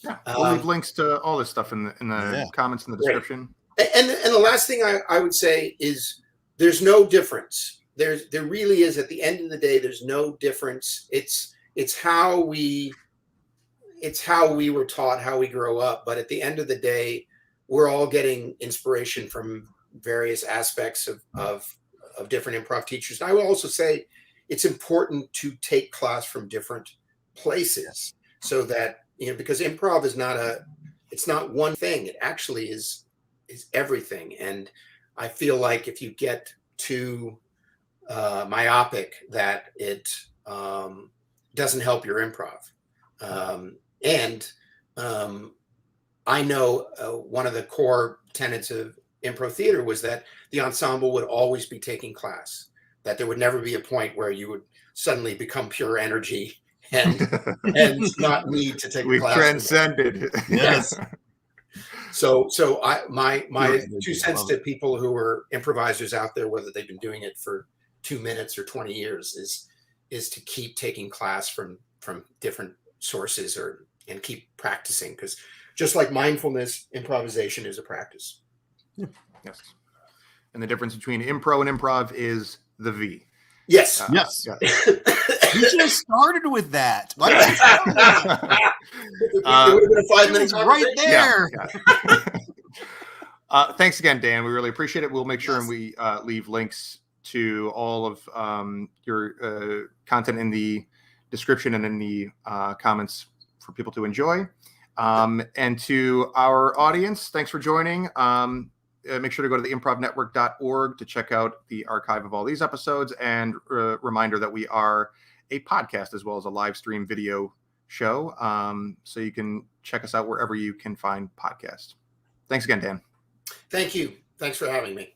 Yeah, we'll leave links to all this stuff in the comments in the description. Right. And the last thing I would say is there's no difference. There really is. At the end of the day, there's no difference. It's how we were taught, how we grow up. But at the end of the day, we're all getting inspiration from various aspects of different improv teachers. And I will also say it's important to take class from different places, so that, because improv is it's not one thing. It actually is everything. And I feel like if you get too myopic, that it doesn't help your improv. I know one of the core tenets of Impro theater was that the ensemble would always be taking class, that there would never be a point where you would suddenly become pure energy and not need to take a class. We've transcended. Yes. So my 2 cents to people who are improvisers out there, whether they've been doing it for 2 minutes or 20 years, is to keep taking class from different sources and keep practicing, because just like mindfulness, improvisation is a practice. Yes. And the difference between impro and improv is the V. Yes. Yes. You should have started with that. It would have been a 5 minutes right there. Thanks again, Dan. We really appreciate it. We'll make sure Yes. and we leave links to all of your content in the description and in the comments for people to enjoy. And to our audience, thanks for joining. Make sure to go to the improvnetwork.org to check out the archive of all these episodes, and reminder that we are a podcast as well as a live stream video show. So you can check us out wherever you can find podcasts. Thanks again, Dan. Thank you. Thanks for having me.